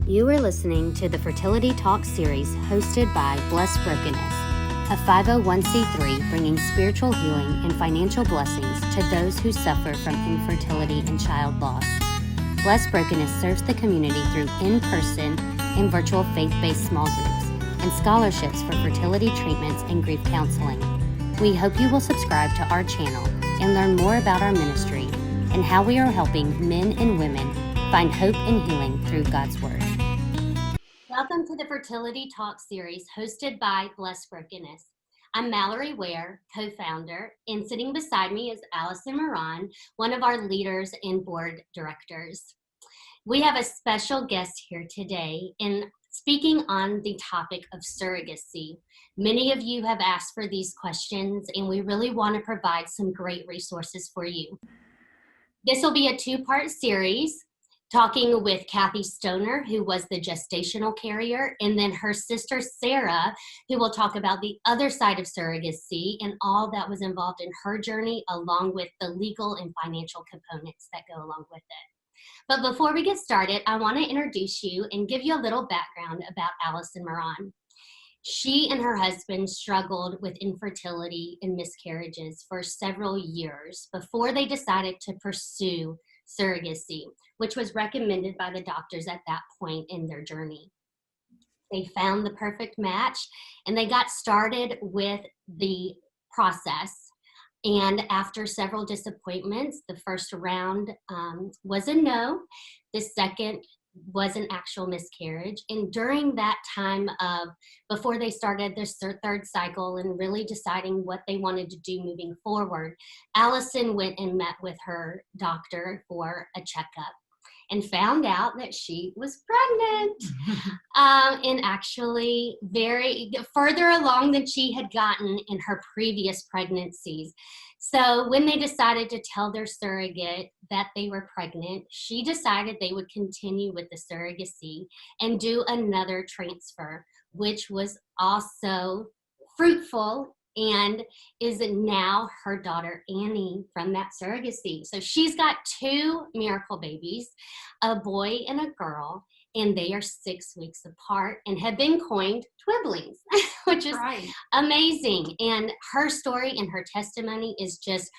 You are listening to the Fertility Talk series hosted by Blessed Brokenness, a 501c3 bringing spiritual healing and financial blessings to those who suffer from infertility and child loss. Blessed Brokenness serves the community through in-person and virtual faith-based small groups and scholarships for fertility treatments and grief counseling. We hope you will subscribe to our channel and learn more about our ministry and how we are helping men and women find hope and healing through God's Word. Welcome to the Fertility Talk series hosted by Blessed Brokenness. I'm Mallory Ware, co-founder, and sitting beside me is Allison Moran, one of our leaders and board directors. We have a special guest here today in speaking on the topic of surrogacy. Many of you have asked for these questions, and we really want to provide some great resources for you. This will be a two-part series, talking with Cathey Stoner, who was the gestational carrier, and then her sister Sarah, who will talk about the other side of surrogacy and all that was involved in her journey, along with the legal and financial components that go along with it. But before we get started, I want to introduce you and give you a little background about Allison Moran. She and her husband struggled with infertility and miscarriages for several years before they decided to pursue surrogacy, which was recommended by the doctors at that point in their journey. They found the perfect match and they got started with the process. And after several disappointments, the first round was a no. The second was an actual miscarriage. And during that time of before they started their third cycle and really deciding what they wanted to do moving forward, Allison went and met with her doctor for a checkup and found out that she was pregnant and actually very further along than she had gotten in her previous pregnancies. So when they decided to tell their surrogate that they were pregnant, she decided they would continue with the surrogacy and do another transfer, which was also fruitful and is now her daughter Annie from that surrogacy. So she's got two miracle babies, a boy and a girl, and they are 6 weeks apart and have been coined twiblings, which is amazing. And her story and her testimony is just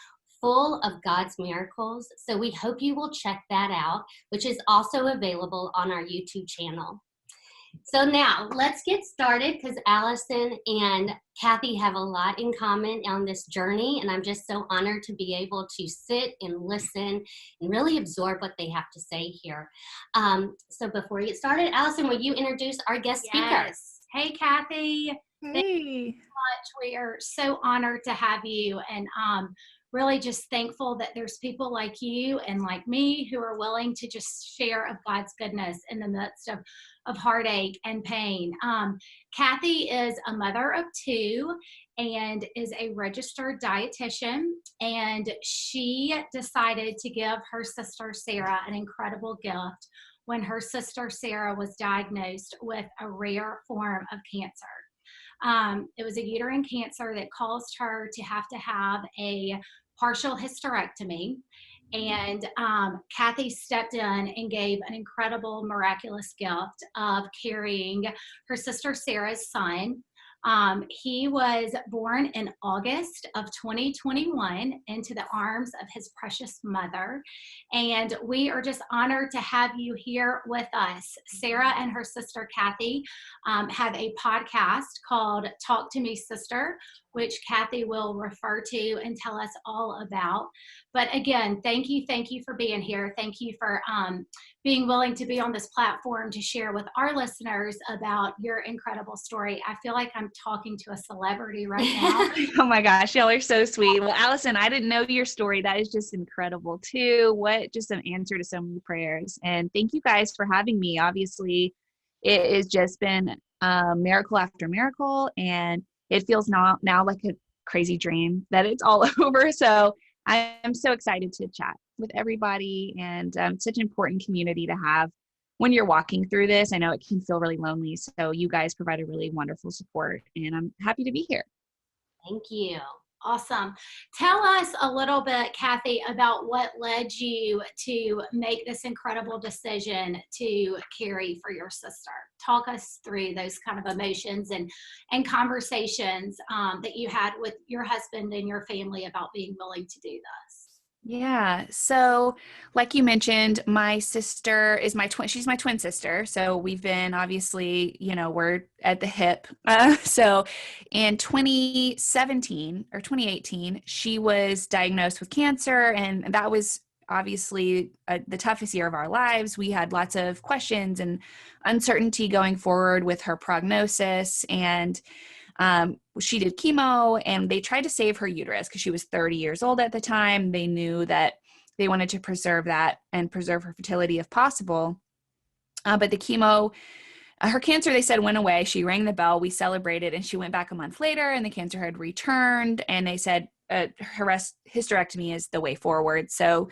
full of God's miracles. So we hope you will check that out, which is also available on our YouTube channel. So now let's get started because Allison and Cathey have a lot in common on this journey, and I'm just so honored to be able to sit and listen and really absorb what they have to say here. So before we get started, Allison, will you introduce our guest speaker? Hey, Cathey. Hey. Thank you so much. We are so honored to have you, and really just thankful that there's people like you and like me who are willing to just share of God's goodness in the midst of heartache and pain. Cathey is a mother of two and is a registered dietitian, and she decided to give her sister Sarah an incredible gift when her sister Sarah was diagnosed with a rare form of cancer. It was a uterine cancer that caused her to have a partial hysterectomy. And Cathey stepped in and gave an incredible, miraculous gift of carrying her sister Sarah's son. He was born in August of 2021 into the arms of his precious mother. And we are just honored to have you here with us. Sarah and her sister Cathey have a podcast called Talk to Me Sister, which Cathey will refer to and tell us all about. But again, thank you for being here. Thank you for being willing to be on this platform to share with our listeners about your incredible story. I feel like I'm talking to a celebrity right now. Oh my gosh, y'all are so sweet. Well, Allison, I didn't know your story. That is just incredible too. What just an answer to so many prayers. And thank you guys for having me. Obviously, it has just been miracle after miracle, and it feels now like a crazy dream that it's all over. So I'm so excited to chat with everybody, and such an important community to have when you're walking through this. I know it can feel really lonely, so you guys provide a really wonderful support, and I'm happy to be here. Thank you. Awesome. Tell us a little bit, Cathey, about what led you to make this incredible decision to carry for your sister. Talk us through those kind of emotions and conversations that you had with your husband and your family about being willing to do this. Yeah. So, like you mentioned, my sister is my twin. She's my twin sister. So we've been obviously, we're at the hip. So in 2017 or 2018, she was diagnosed with cancer, and that was obviously the toughest year of our lives. We had lots of questions and uncertainty going forward with her prognosis, and she did chemo, and they tried to save her uterus because she was 30 years old at the time. They knew that they wanted to preserve that and preserve her fertility if possible. But the chemo, her cancer, they said, went away. She rang the bell. We celebrated, and she went back a month later, and the cancer had returned. And they said hysterectomy is the way forward. So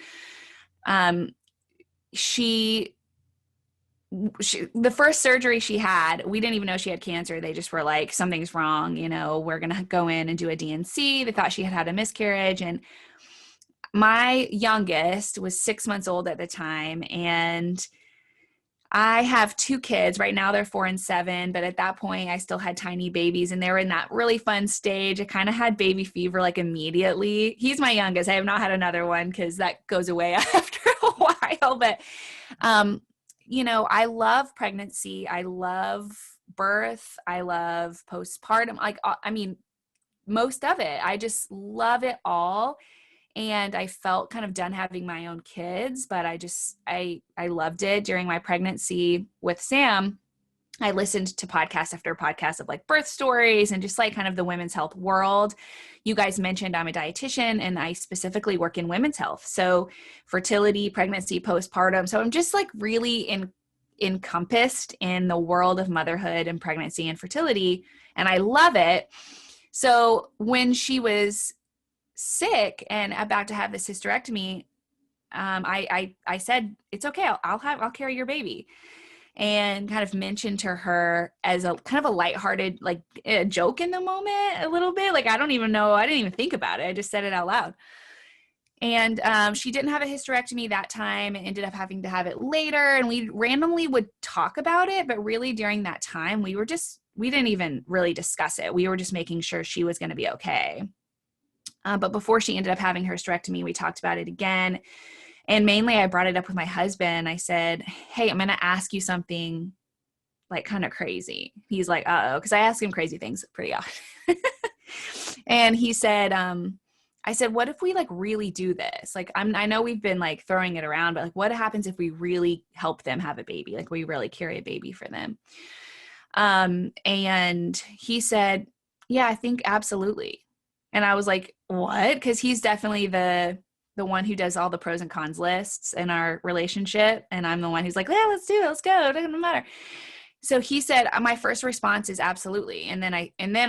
the first surgery she had, we didn't even know she had cancer. They just were like, something's wrong. We're going to go in and do a DNC. They thought she had a miscarriage. And my youngest was 6 months old at the time. And I have two kids right now. They're 4 and 7. But at that point, I still had tiny babies, and they were in that really fun stage. I kind of had baby fever like immediately. He's my youngest. I have not had another one because that goes away after a while. But, I love pregnancy. I love birth. I love postpartum. Most of it. I just love it all. And I felt kind of done having my own kids, but I loved it during my pregnancy with Sam. I listened to podcast after podcast of like birth stories and just like kind of the women's health world. You guys mentioned I'm a dietitian, and I specifically work in women's health. So fertility, pregnancy, postpartum. So I'm just like really encompassed in the world of motherhood and pregnancy and fertility. And I love it. So when she was sick and about to have this hysterectomy, I said, it's okay. I'll carry your baby. And kind of mentioned to her as a kind of a lighthearted, like a joke in the moment a little bit. Like, I didn't even think about it. I just said it out loud. And she didn't have a hysterectomy that time and ended up having to have it later. And we randomly would talk about it. But really during that time, we didn't even really discuss it. We were just making sure she was going to be okay. But before she ended up having her hysterectomy, we talked about it again. And mainly I brought it up with my husband. I said, hey, I'm going to ask you something like kind of crazy. He's like, uh-oh, because I ask him crazy things pretty often. And he said, I said, what if we like really do this? Like, I know we've been like throwing it around, but like, what happens if we really help them have a baby? Like, we really carry a baby for them. And he said, yeah, I think absolutely. And I was like, what? Because he's definitely the one who does all the pros and cons lists in our relationship. And I'm the one who's like, yeah, let's do it. Let's go. It doesn't matter. So he said, my first response is absolutely. And then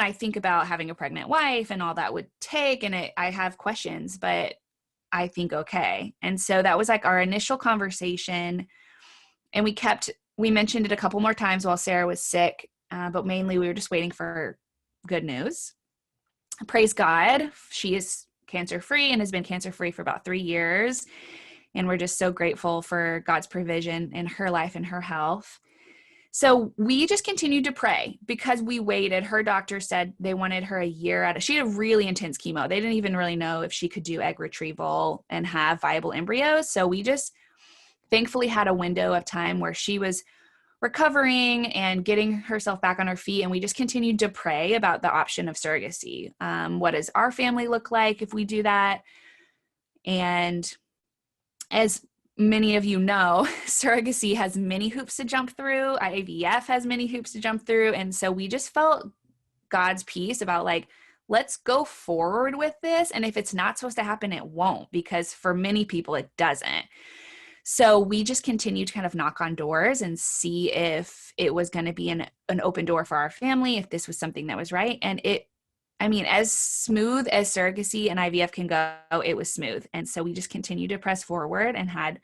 I think about having a pregnant wife and all that would take, and I have questions, but I think, okay. And so that was like our initial conversation. And we mentioned it a couple more times while Sarah was sick. But mainly we were just waiting for good news. Praise God. She is cancer-free and has been cancer-free for about 3 years. And we're just so grateful for God's provision in her life and her health. So we just continued to pray because we waited. Her doctor said they wanted her a year out. She had really intense chemo. They didn't even really know if she could do egg retrieval and have viable embryos. So we just thankfully had a window of time where she was recovering and getting herself back on her feet. And we just continued to pray about the option of surrogacy. What does our family look like if we do that? And as many of you know, surrogacy has many hoops to jump through. IVF has many hoops to jump through. And so we just felt God's peace about like, let's go forward with this. And if it's not supposed to happen, it won't, because for many people, it doesn't. So we just continued to kind of knock on doors and see if it was going to be an open door for our family, if this was something that was right. And as smooth as surrogacy and IVF can go, it was smooth. And so we just continued to press forward and had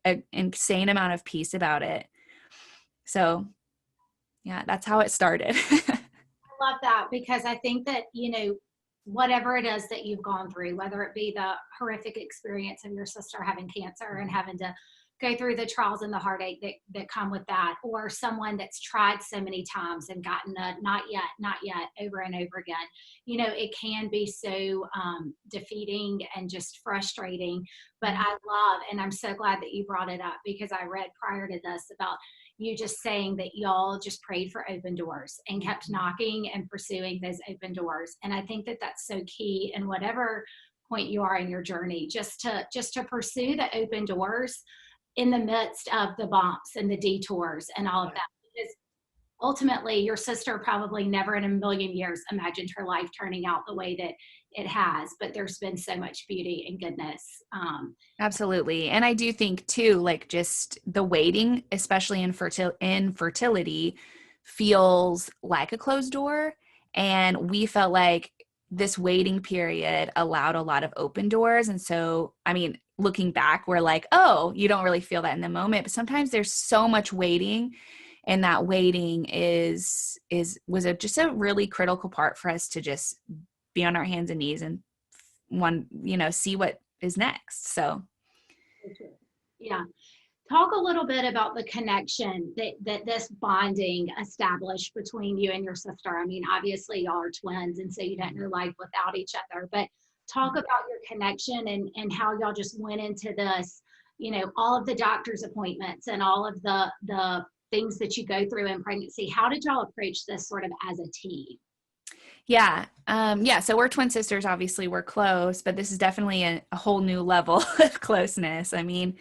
an insane amount of peace about it. So yeah, that's how it started. I love that, because I think that, whatever it is that you've gone through, whether it be the horrific experience of your sister having cancer and having to go through the trials and the heartache that come with that, or someone that's tried so many times and gotten a not yet over and over again. It can be so defeating and just frustrating. But I love, and I'm so glad that you brought it up, because I read prior to this about you just saying that y'all just prayed for open doors and kept knocking and pursuing those open doors. And I think that that's so key in whatever point you are in your journey, just to pursue the open doors in the midst of the bumps and the detours and all of that. Because ultimately, your sister probably never in a million years imagined her life turning out the way that it has, but there's been so much beauty and goodness. Absolutely. And I do think too, like just the waiting, especially in fertility, feels like a closed door. And we felt like this waiting period allowed a lot of open doors. And so, I mean, looking back, we're like, oh, you don't really feel that in the moment, but sometimes there's so much waiting, and that waiting was just a really critical part for us to just be on our hands and knees and see what is next. So yeah. Talk a little bit about the connection that this bonding established between you and your sister. I mean, obviously y'all are twins, and so you don't know life without each other, but talk about your connection and how y'all just went into this, all of the doctor's appointments and all of the things that you go through in pregnancy. How did y'all approach this sort of as a team? Yeah. So we're twin sisters. Obviously we're close, but this is definitely a whole new level of closeness. I mean,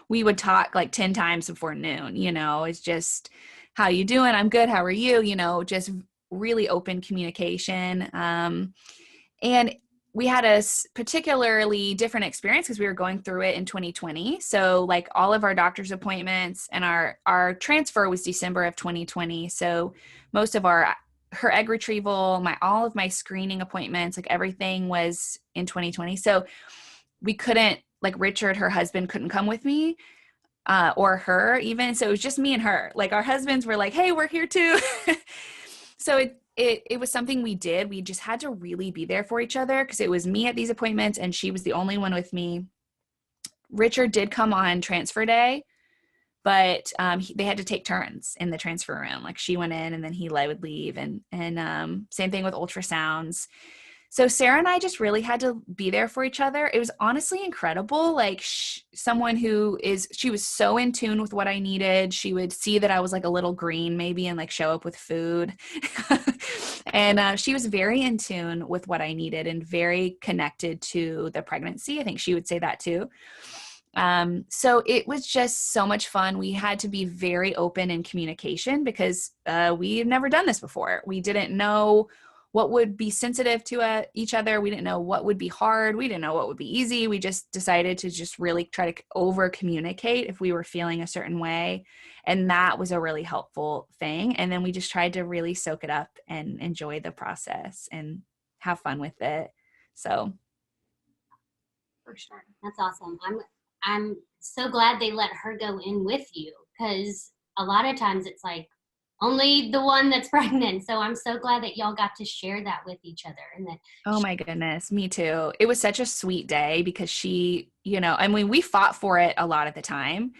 we would talk like 10 times before noon, it's just, how you doing? I'm good. How are you? Just really open communication. And we had a particularly different experience because we were going through it in 2020. So like all of our doctor's appointments and our transfer was December of 2020. So most of her egg retrieval, all of my screening appointments, like everything was in 2020. So we couldn't, like Richard, her husband, couldn't come with me or her even. So it was just me and her. Like our husbands were like, hey, we're here too. So it was something we did. We just had to really be there for each other because it was me at these appointments and she was the only one with me. Richard did come on transfer day, but they had to take turns in the transfer room. Like she went in and then he would leave, and same thing with ultrasounds. So Sarah and I just really had to be there for each other. It was honestly incredible. Like someone she was so in tune with what I needed. She would see that I was like a little green maybe and like show up with food. And she was very in tune with what I needed and very connected to the pregnancy. I think she would say that too. So it was just so much fun. We had to be very open in communication because we had never done this before. We didn't know what would be sensitive to each other. We didn't know what would be hard. We didn't know what would be easy. We just decided to just really try to over communicate if we were feeling a certain way. And that was a really helpful thing. And then we just tried to really soak it up and enjoy the process and have fun with it. So. For sure. That's awesome. I'm so glad they let her go in with you, because a lot of times it's like only the one that's pregnant. So I'm so glad that y'all got to share that with each other. And that. Oh my goodness. Me too. It was such a sweet day because she, I mean, we fought for it a lot of the time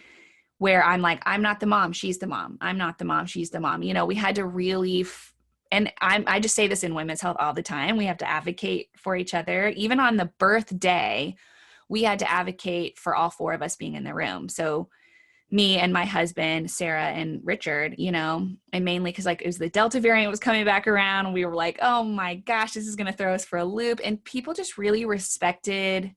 where I'm like, I'm not the mom. She's the mom. I'm not the mom. She's the mom. We had to really, and I just say this in women's health all the time. We have to advocate for each other. Even on the birthday, we had to advocate for all four of us being in the room. So me and my husband, Sarah and Richard, and mainly because like it was the Delta variant was coming back around and we were like, oh my gosh, this is going to throw us for a loop. And people just really respected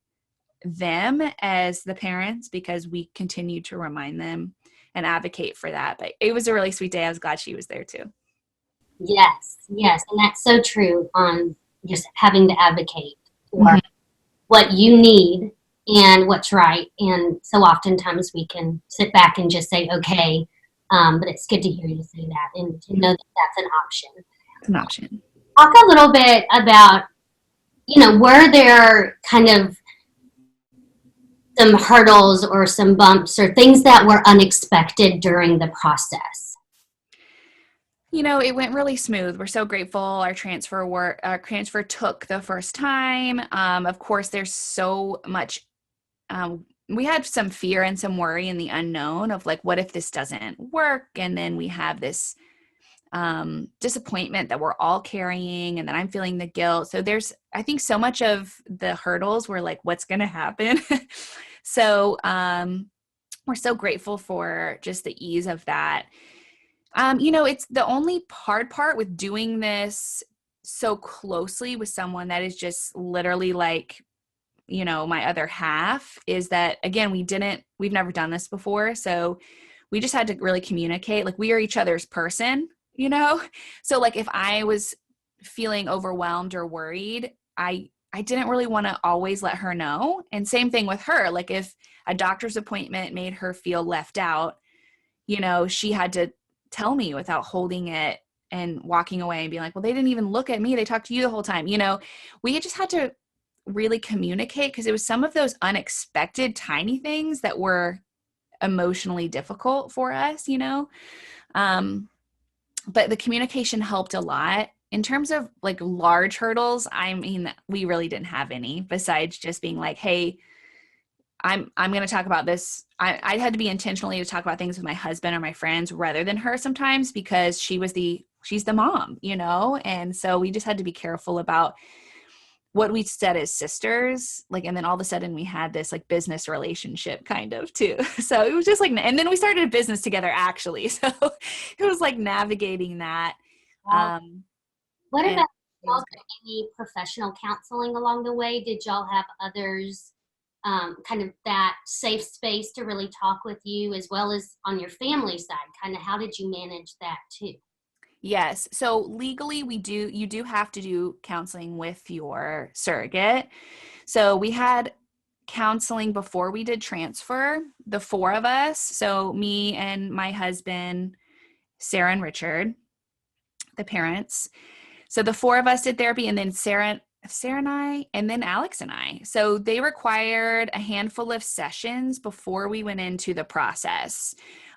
them as the parents because we continued to remind them and advocate for that. But it was a really sweet day. I was glad she was there too. Yes. And that's so true on just having to advocate for what you need and what's right. And so oftentimes we can sit back and just say, okay, but it's good to hear you say that and to know that that's an option. It's an option. Talk a little bit about, were there kind of some hurdles or some bumps or things that were unexpected during the process? It went really smooth. We're so grateful. Our transfer took the first time. Of course, there's so much. We had some fear and some worry in the unknown of like, what if this doesn't work? And then we have this disappointment that we're all carrying, and then I'm feeling the guilt. So I think so much of the hurdles were like, what's going to happen? So we're so grateful for just the ease of that. It's the only hard part with doing this so closely with someone that is just literally like, my other half, is that, again, we've never done this before. So we just had to really communicate. Like, we are each other's person, So like, if I was feeling overwhelmed or worried, I didn't really want to always let her know. And same thing with her. Like, if a doctor's appointment made her feel left out, she had to tell me without holding it and walking away and being like, well, they didn't even look at me. They talked to you the whole time. We just had to really communicate, because it was some of those unexpected tiny things that were emotionally difficult for us, but the communication helped a lot. In terms of like large hurdles, I mean, we really didn't have any, besides just being like, hey, I'm going to talk about this. I had to be intentionally to talk about things with my husband or my friends rather than her sometimes, because she's the mom, and so we just had to be careful about what we said as sisters, like, and then all of a sudden we had this like business relationship kind of too. So it was just like, and then we started a business together actually. So it was like navigating that. Wow. What And about it was y'all did any professional counseling along the way? Did y'all have others kind of that safe space to really talk with you, as well as on your family side? Kind of how did you manage that too? Yes. So legally you do have to do counseling with your surrogate. So we had counseling before we did transfer, the four of us. So me and my husband, Sarah and Richard, the parents. So the four of us did therapy, and then Sarah and I, and then Alex and I. So they required a handful of sessions before we went into the process.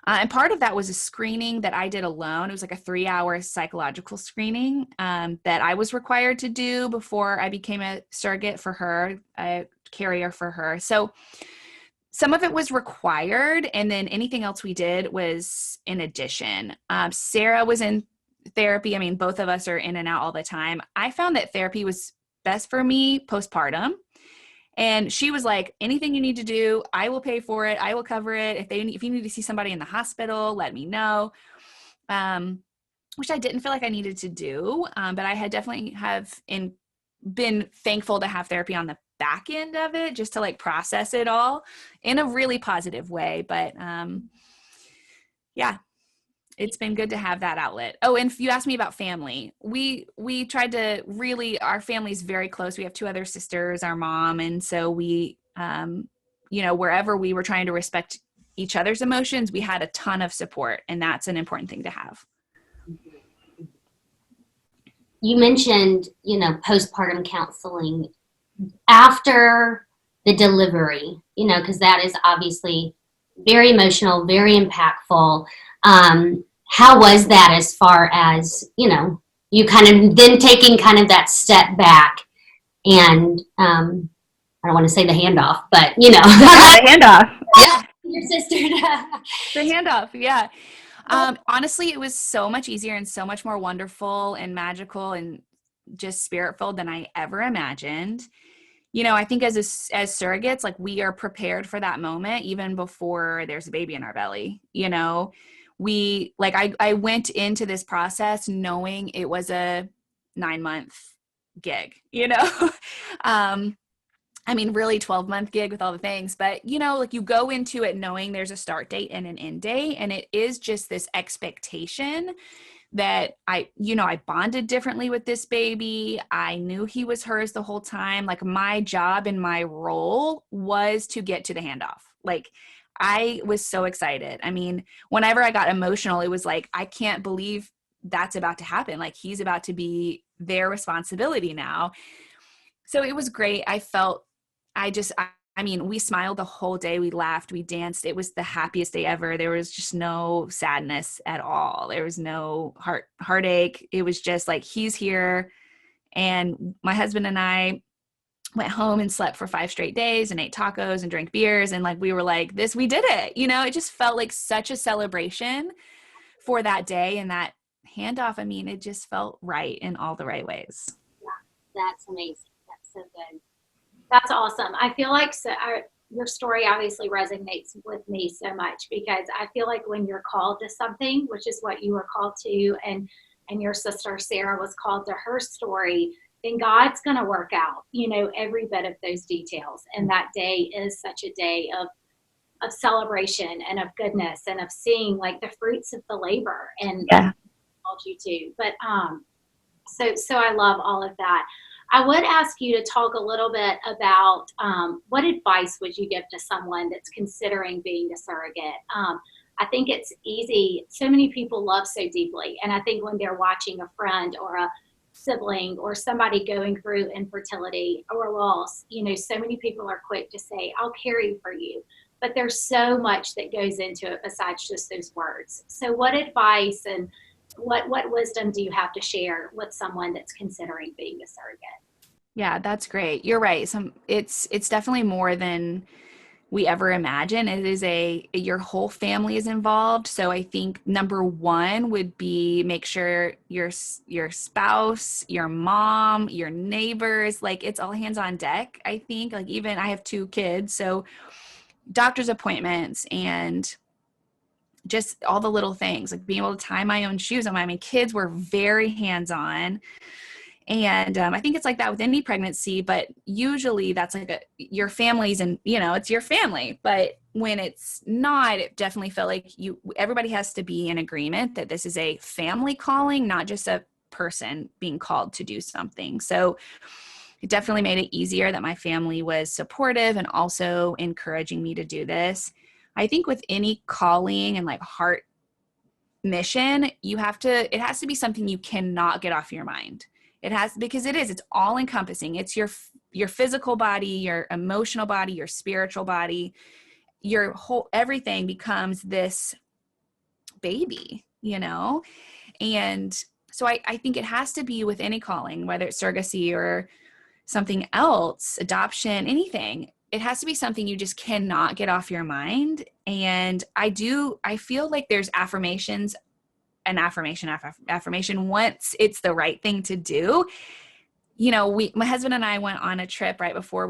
And part of that was a screening that I did alone. It was like a 3-hour psychological screening that I was required to do before I became a surrogate for her, a carrier for her. So some of it was required, and then anything else we did was in addition. Sarah was in therapy. I mean, both of us are in and out all the time. I found that therapy was best for me postpartum. And she was like, anything you need to do, I will pay for it. I will cover it. If you need to see somebody in the hospital, let me know. Which I didn't feel like I needed to do. But I had definitely been thankful to have therapy on the back end of it, just to like process it all in a really positive way. But yeah, it's been good to have that outlet. Oh, and you asked me about family. We tried to really, our family's very close. We have 2 other sisters, our mom. And so we, wherever we were trying to respect each other's emotions, we had a ton of support, and that's an important thing to have. You mentioned, postpartum counseling after the delivery, because that is obviously very emotional, very impactful. How was that, as far as, you kind of then taking kind of that step back and, I don't want to say the handoff, but, The handoff. Yeah. your sister. The handoff. Yeah. Honestly, it was so much easier and so much more wonderful and magical and just spirit-filled than I ever imagined. I think as surrogates, like, we are prepared for that moment even before there's a baby in our belly. I went into this process knowing it was a 9-month gig, I mean, really 12-month gig with all the things, but you go into it knowing there's a start date and an end date. And it is just this expectation that I bonded differently with this baby. I knew he was hers the whole time. Like, my job and my role was to get to the handoff. Like, I was so excited. I mean, whenever I got emotional, it was like, I can't believe that's about to happen. Like, he's about to be their responsibility now. So it was great. I I mean, we smiled the whole day. We laughed, we danced. It was the happiest day ever. There was just no sadness at all. There was no heartache. It was just like, he's here. And my husband and I went home and slept for 5 straight days and ate tacos and drank beers. And like, we were like, we did it. It just felt like such a celebration for that day and that handoff. I mean, it just felt right in all the right ways. Yeah, that's amazing. That's so good. That's awesome. I feel like your story obviously resonates with me so much, because I feel like when you're called to something, which is what you were called to, and your sister Sarah was called to her story, then God's going to work out, every bit of those details. And that day is such a day of celebration and of goodness and of seeing like the fruits of the labor and called you to. But so I love all of that. I would ask you to talk a little bit about what advice would you give to someone that's considering being a surrogate? I think it's easy. So many people love so deeply. And I think when they're watching a friend or a sibling or somebody going through infertility or loss, so many people are quick to say, I'll carry for you. But there's so much that goes into it besides just those words. So what advice and what wisdom do you have to share with someone that's considering being a surrogate? Yeah, that's great. You're right. It's definitely more than we ever imagine. It is your whole family is involved. So I think number one would be make sure your spouse, your mom, your neighbors, like it's all hands on deck. I think like even I have 2 kids, so doctor's appointments and just all the little things, like being able to tie my own shoes. I mean, kids were very hands-on. And I think it's like that with any pregnancy, but usually that's like your family's and, it's your family. But when it's not, it definitely felt like everybody has to be in agreement that this is a family calling, not just a person being called to do something. So it definitely made it easier that my family was supportive and also encouraging me to do this. I think with any calling and like heart mission, it has to be something you cannot get off your mind. Because it's all encompassing. It's your physical body, your emotional body, your spiritual body, your whole, everything becomes this baby, And so I think it has to be with any calling, whether it's surrogacy or something else, adoption, anything. It has to be something you just cannot get off your mind. And I feel like there's affirmation once it's the right thing to do. My husband and I went on a trip right before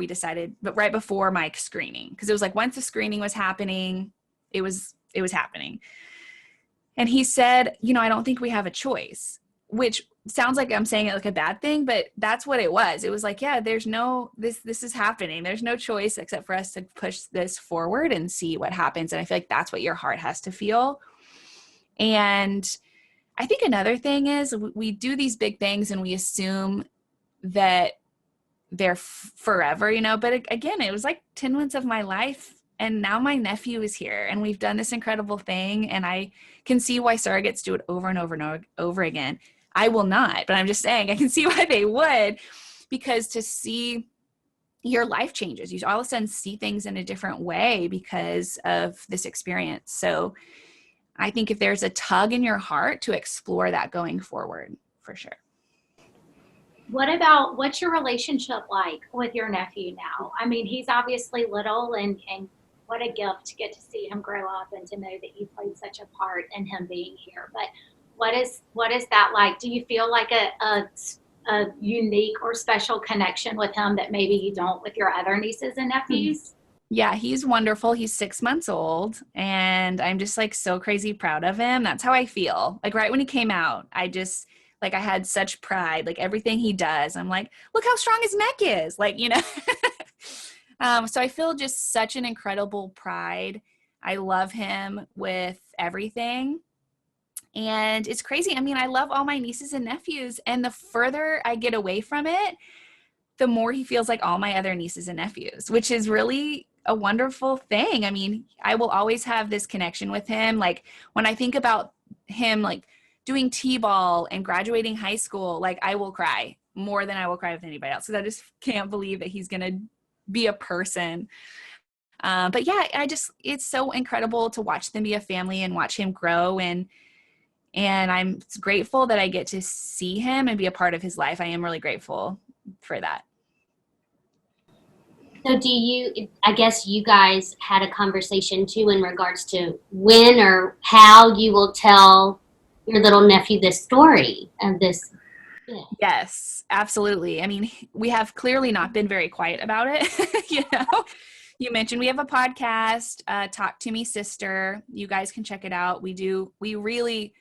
my screening, because it was like once the screening was happening, it was happening. And he said, I don't think we have a choice, which sounds like I'm saying it like a bad thing, but that's what it was. It was like, yeah, there's this is happening. There's no choice except for us to push this forward and see what happens. And I feel like that's what your heart has to feel. And I think another thing is we do these big things and we assume that they're forever, but again, it was like 10 months of my life. And now my nephew is here and we've done this incredible thing. And I can see why surrogates do it over and over and over again. I will not, but I'm just saying I can see why they would, because to see your life changes, you all of a sudden see things in a different way because of this experience. So I think if there's a tug in your heart to explore that going forward, for sure. What's your relationship like with your nephew now? I mean, he's obviously little and what a gift to get to see him grow up and to know that you played such a part in him being here. But what is that like? Do you feel like a unique or special connection with him that maybe you don't with your other nieces and nephews? Yeah, he's wonderful. He's 6 months old and I'm just like so crazy proud of him. That's how I feel. Like right when he came out, I had such pride, like everything he does. I'm like, look how strong his neck is. Like, so I feel just such an incredible pride. I love him with everything. And it's crazy. I mean, I love all my nieces and nephews. And the further I get away from it, the more he feels like all my other nieces and nephews, which is really a wonderful thing. I mean, I will always have this connection with him. Like when I think about him, like doing T-ball and graduating high school, like I will cry more than I will cry with anybody else. Because I just can't believe that he's going to be a person. But yeah, it's so incredible to watch them be a family and watch him grow. And I'm grateful that I get to see him and be a part of his life. I am really grateful for that. So I guess you guys had a conversation too in regards to when or how you will tell your little nephew this story of this. Yeah. Yes, absolutely. I mean, we have clearly not been very quiet about it. You mentioned we have a podcast, Talk to Me Sister. You guys can check it out. We really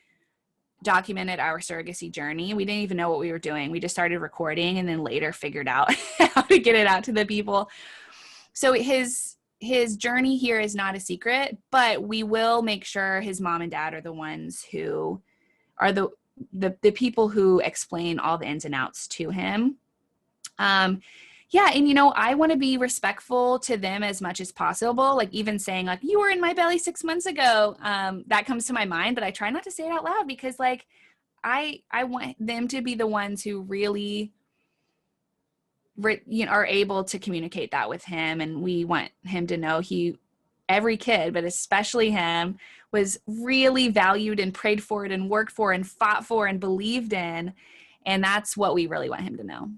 documented our surrogacy journey. We didn't even know what we were doing. We just started recording and then later figured out how to get it out to the people. So his journey here is not a secret, but we will make sure his mom and dad are the ones who are the people who explain all the ins and outs to him. Yeah. And, I want to be respectful to them as much as possible. Like even saying like, you were in my belly 6 months ago. That comes to my mind, but I try not to say it out loud because like, I want them to be the ones who really, are able to communicate that with him. And we want him to know every kid, but especially him, was really valued and prayed for it and worked for and fought for and believed in. And that's what we really want him to know.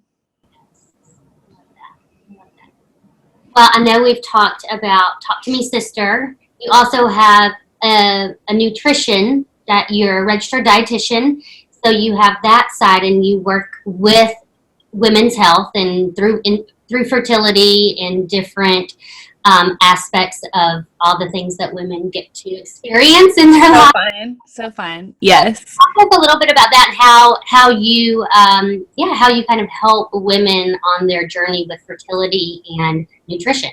Well, I know we've talked about Talk to Me Sister. You also have a nutrition that you're a registered dietitian. So you have that side and you work with women's health and through fertility and different aspects of all the things that women get to experience in their life. So fun. Yes. Talk us a little bit about that, how you kind of help women on their journey with fertility and nutrition.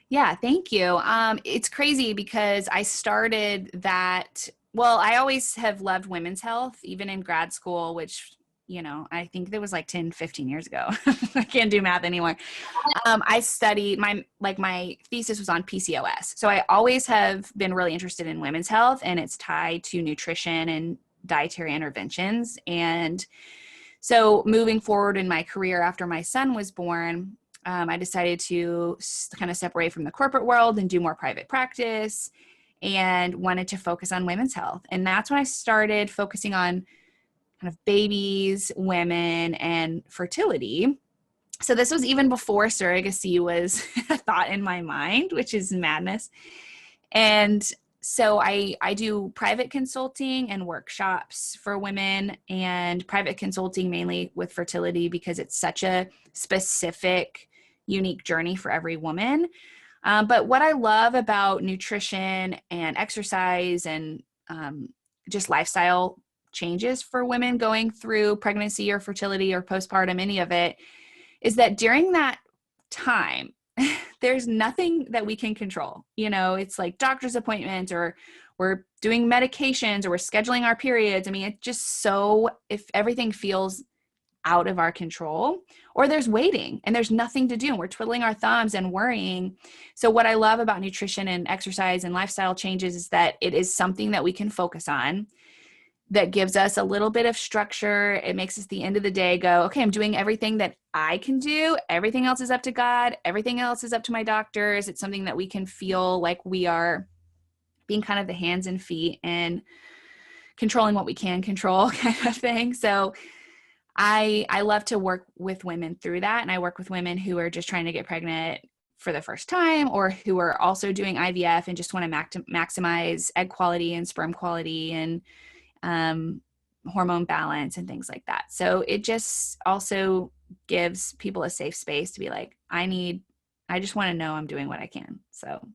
Yeah, thank you. It's crazy because I started that. Well, I always have loved women's health, even in grad school, which I think that was like 10, 15 years ago. I can't do math anymore. I studied my thesis was on PCOS. So I always have been really interested in women's health, and it's tied to nutrition and dietary interventions. And so moving forward in my career after my son was born, I decided to kind of separate from the corporate world and do more private practice and wanted to focus on women's health. And that's when I started focusing on kind of babies, women, and fertility. So this was even before surrogacy was a thought in my mind, which is madness. And so I do private consulting and workshops for women, and private consulting mainly with fertility because it's such a specific, unique journey for every woman. But what I love about nutrition and exercise and just lifestyle changes for women going through pregnancy or fertility or postpartum, any of it, is that during that time, there's nothing that we can control. It's like doctor's appointments, or we're doing medications, or we're scheduling our periods. I mean, it's just if everything feels out of our control, or there's waiting and there's nothing to do and we're twiddling our thumbs and worrying. So what I love about nutrition and exercise and lifestyle changes is that it is something that we can focus on, that gives us a little bit of structure. It makes us, at the end of the day, go, okay, I'm doing everything that I can do. Everything else is up to God. Everything else is up to my doctors. It's something that we can feel like we are being kind of the hands and feet and controlling what we can control kind of thing. So I love to work with women through that. And I work with women who are just trying to get pregnant for the first time, or who are also doing IVF and just want to maximize egg quality and sperm quality and hormone balance and things like that. So it just also gives people a safe space to be like, I just want to know I'm doing what I can. So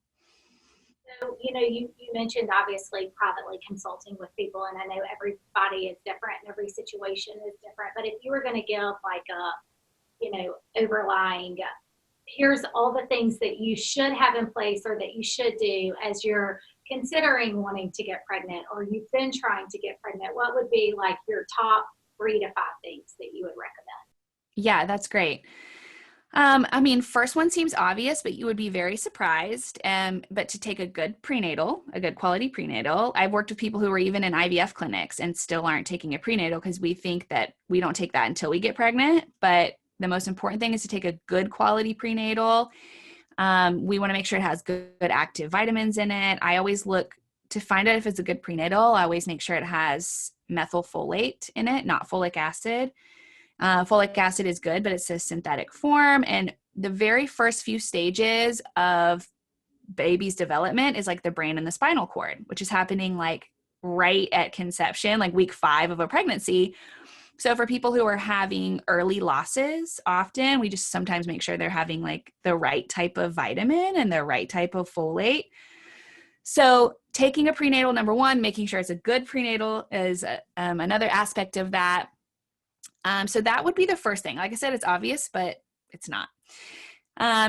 you mentioned obviously privately consulting with people, and I know everybody is different and every situation is different, but if you were going to give like a overlying, here's all the things that you should have in place or that you should do as you're considering wanting to get pregnant, or you've been trying to get pregnant, what would be like your top 3 to 5 things that you would recommend? Yeah, that's great. First one seems obvious, but you would be very surprised. But to take a good quality prenatal. I've worked with people who are even in IVF clinics and still aren't taking a prenatal because we think that we don't take that until we get pregnant, but the most important thing is to take a good quality prenatal. We want to make sure it has good active vitamins in it. I always look to find out if it's a good prenatal. I always make sure it has methylfolate in it, not folic acid. Folic acid is good, but it's a synthetic form. And the very first few stages of baby's development is like the brain and the spinal cord, which is happening like right at conception, like week 5 of a pregnancy. So for people who are having early losses, often we just sometimes make sure they're having like the right type of vitamin and the right type of folate. So taking a prenatal, number one, making sure it's a good prenatal is another aspect of that. So that would be the first thing. Like I said, it's obvious, but it's not.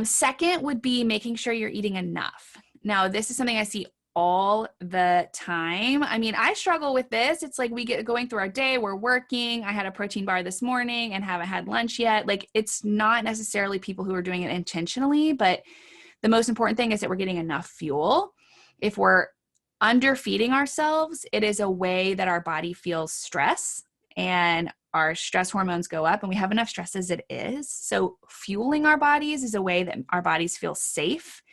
Second would be making sure you're eating enough. Now, this is something I see all the time. I mean, I struggle with this. It's like we get going through our day, we're working. I had a protein bar this morning and haven't had lunch yet. Like, it's not necessarily people who are doing it intentionally, but the most important thing is that we're getting enough fuel. If we're underfeeding ourselves, it is a way that our body feels stress and our stress hormones go up, and we have enough stress as it is. So fueling our bodies is a way that our bodies feel safe.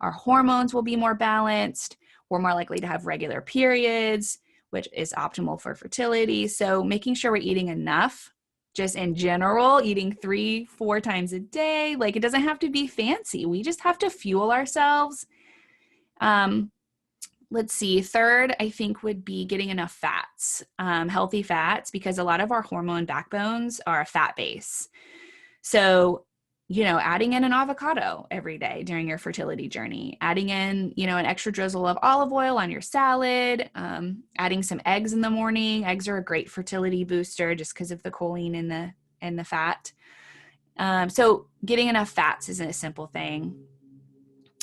Our hormones will be more balanced. We're more likely to have regular periods, which is optimal for fertility. So making sure we're eating enough, just in general, eating 3-4 times a day. Like, it doesn't have to be fancy. We just have to fuel ourselves. Let's see. Third, I think would be getting enough fats, healthy fats, because a lot of our hormone backbones are a fat base. So, adding in an avocado every day during your fertility journey, adding in, an extra drizzle of olive oil on your salad, adding some eggs in the morning. Eggs are a great fertility booster just because of the choline in the fat. So getting enough fats isn't a simple thing.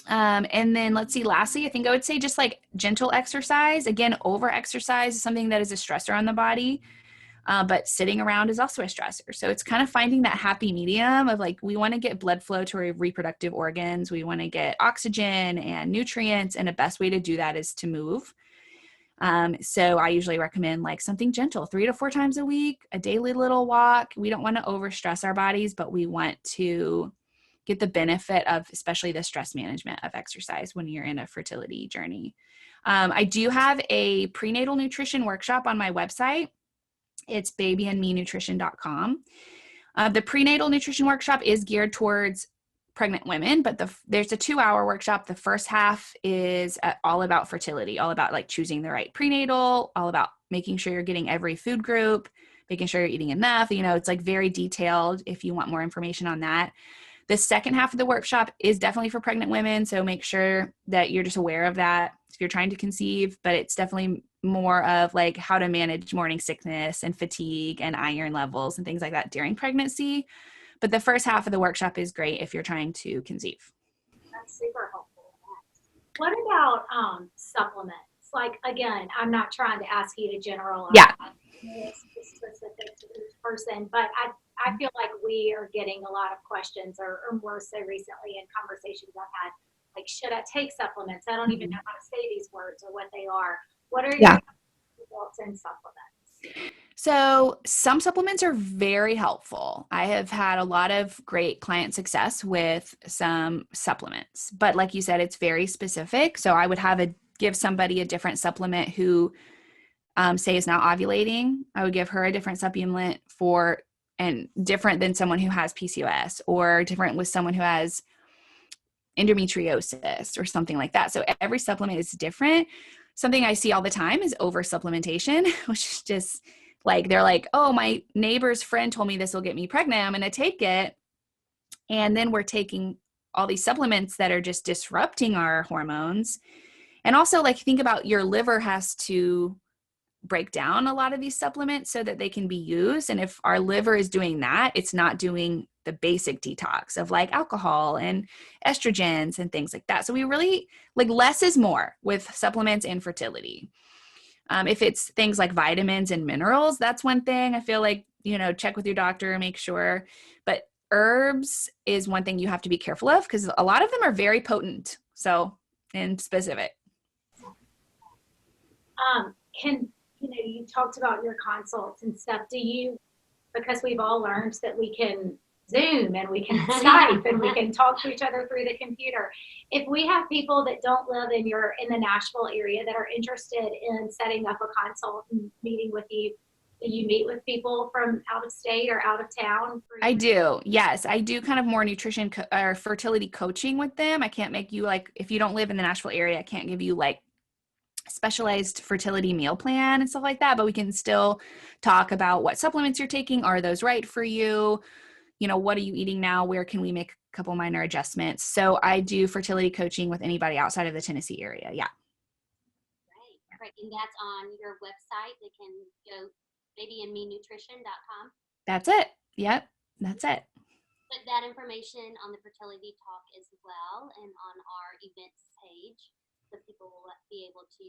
And then let's see, lastly, I think I would say just like gentle exercise. Again, over exercise is something that is a stressor on the body, but sitting around is also a stressor. So it's kind of finding that happy medium of like, we want to get blood flow to our reproductive organs. We want to get oxygen and nutrients. And the best way to do that is to move. So I usually recommend like something gentle, 3 to 4 times a week, a daily little walk. We don't want to overstress our bodies, but we want to get the benefit of especially the stress management of exercise when you're in a fertility journey. I do have a prenatal nutrition workshop on my website. It's babyandmenutrition.com. The prenatal nutrition workshop is geared towards pregnant women, but there's a 2-hour workshop. The first half is all about fertility, all about like choosing the right prenatal, all about making sure you're getting every food group, making sure you're eating enough. It's like very detailed if you want more information on that. The second half of the workshop is definitely for pregnant women, so make sure that you're just aware of that if you're trying to conceive, but it's definitely more of like how to manage morning sickness and fatigue and iron levels and things like that during pregnancy. But the first half of the workshop is great if you're trying to conceive. That's super helpful. What about supplements? Like, again, I'm not trying to ask you to generalize. Yeah. It's specific to each person, but I feel like we are getting a lot of questions, or more so recently in conversations I've had, like, should I take supplements? I don't even know how to say these words or what they are. What are your results in supplements? So some supplements are very helpful. I have had a lot of great client success with some supplements, but like you said, it's very specific. So I would give somebody a different supplement who say is now ovulating. I would give her a different supplement and different than someone who has PCOS, or different with someone who has endometriosis or something like that. So every supplement is different. Something I see all the time is over supplementation, which is just like, they're like, oh, my neighbor's friend told me this will get me pregnant, I'm going to take it. And then we're taking all these supplements that are just disrupting our hormones. And also, like, think about your liver has to break down a lot of these supplements so that they can be used. And if our liver is doing that, it's not doing the basic detox of like alcohol and estrogens and things like that. So we really, like, less is more with supplements and fertility. If it's things like vitamins and minerals, that's one thing. I feel like, check with your doctor, make sure. But herbs is one thing you have to be careful of, because a lot of them are very potent. So, and specific. You talked about your consults and stuff. Because we've all learned that we can Zoom and we can Skype and we can talk to each other through the computer. If we have people that don't live in the Nashville area that are interested in setting up a consult and meeting with you, do you meet with people from out of state or out of town? I do. Yes. I do kind of more nutrition or fertility coaching with them. I can't make you like, if you don't live in the Nashville area, I can't give you like specialized fertility meal plan and stuff like that, but we can still talk about what supplements you're taking. Are those right for you? You know, what are you eating now? Where can we make a couple minor adjustments? So I do fertility coaching with anybody outside of the Tennessee area. Yeah. Right. And that's on your website. They can go babyandmenutrition.com. That's it. Yep. That's it. Put that information on the Fertility Talk as well and on our events page, so people will be able to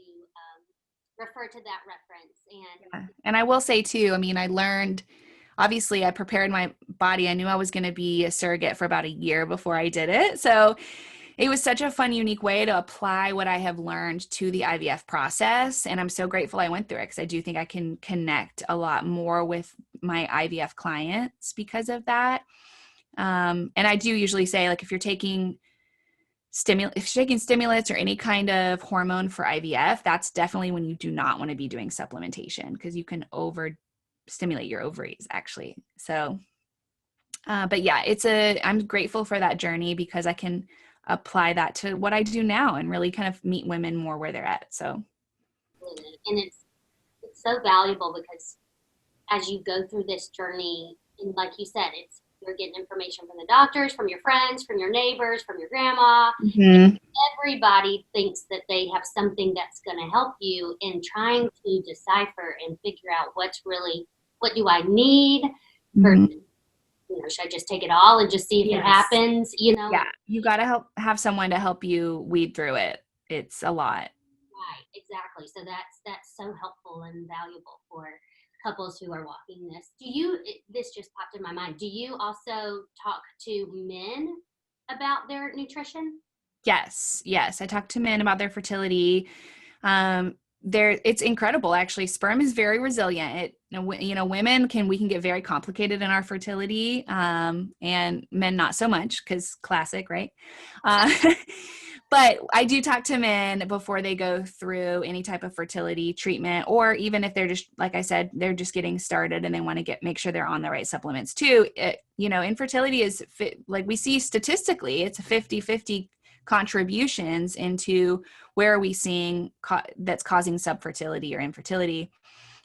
refer to that reference. And I will say too, I mean, I learned, obviously I prepared my body. I knew I was going to be a surrogate for about a year before I did it. So it was such a fun, unique way to apply what I have learned to the IVF process. And I'm so grateful I went through it, because I do think I can connect a lot more with my IVF clients because of that. And I do usually say, like, if you're taking stimulants or any kind of hormone for IVF, that's definitely when you do not want to be doing supplementation, because you can overstimulate your ovaries actually. So, but yeah, I'm grateful for that journey, because I can apply that to what I do now and really kind of meet women more where they're at. So, and it's so valuable, because as you go through this journey, and like you said, you're getting information from the doctors, from your friends, from your neighbors, from your grandma. Mm-hmm. Everybody thinks that they have something that's going to help you, in trying to decipher and figure out what do I need for, should I just take it all and just see if it happens, Yeah, you got to have someone to help you weed through it. It's a lot. Right, exactly. So that's so helpful and valuable for couples who are walking this. This just popped in my mind. Do you also talk to men about their nutrition? Yes. I talk to men about their fertility. It's incredible, actually. Sperm is very resilient. Women we can get very complicated in our fertility, and men not so much, because classic, right? But I do talk to men before they go through any type of fertility treatment, or even if they're just, like I said, they're just getting started and they want to make sure they're on the right supplements too. Infertility is like we see statistically, it's a 50-50 contributions into where are we seeing that's causing subfertility or infertility.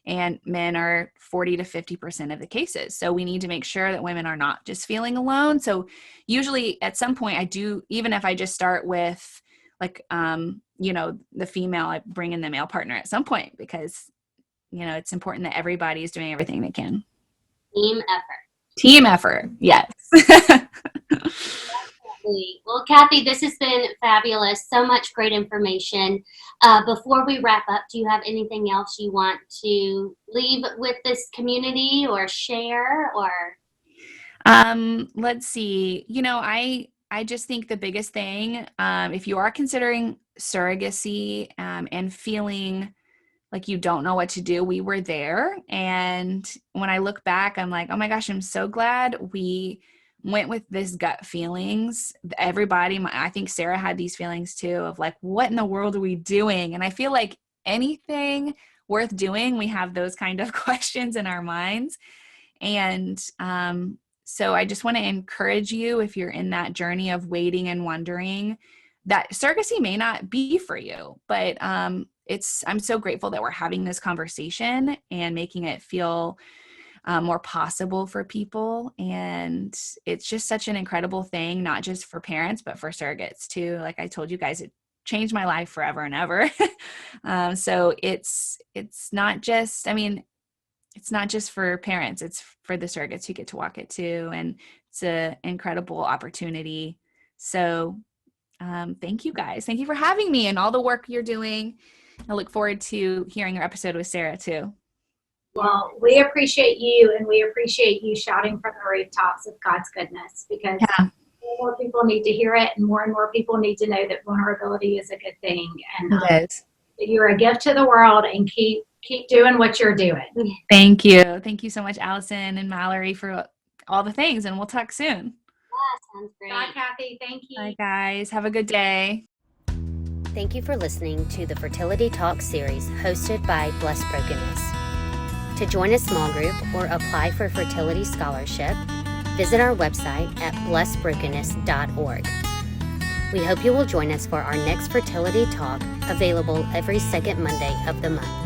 And men are 40 to 50% of the cases. So we need to make sure that women are not just feeling alone. So usually at some point I do, even if I just start with like, the female, I bring in the male partner at some point, because, it's important that everybody is doing everything they can. Team effort. Yes. Well, Cathey, this has been fabulous. So much great information. Before we wrap up, do you have anything else you want to leave with this community or share? Or let's see. I just think the biggest thing, if you are considering surrogacy and feeling like you don't know what to do, we were there. And when I look back, I'm like, oh my gosh, I'm so glad we went with this gut feelings. Everybody, I think Sarah had these feelings too, of like, what in the world are we doing? And I feel like anything worth doing, we have those kind of questions in our minds. And so I just want to encourage you, if you're in that journey of waiting and wondering, that surrogacy may not be for you, but I'm so grateful that we're having this conversation and making it feel more possible for people. And it's just such an incredible thing, not just for parents, but for surrogates too. Like I told you guys, it changed my life forever and ever. So it's not just, it's not just for parents, it's for the surrogates who get to walk it too. And it's an incredible opportunity. So thank you guys. Thank you for having me and all the work you're doing. I look forward to hearing your episode with Sarah too. Well, we appreciate you, and we appreciate you shouting from the rooftops of God's goodness, because more people need to hear it, and more people need to know that vulnerability is a good thing. And it is. You're a gift to the world, and keep doing what you're doing. Thank you. Thank you so much, Allison and Mallory, for all the things, and we'll talk soon. Sounds great. Bye, Cathey. Thank you. Bye, guys. Have a good day. Thank you for listening to the Fertility Talk series hosted by Blessed Brokenness. To join a small group or apply for fertility scholarship, visit our website at blessedbrokenness.org. We hope you will join us for our next fertility talk, available every second Monday of the month.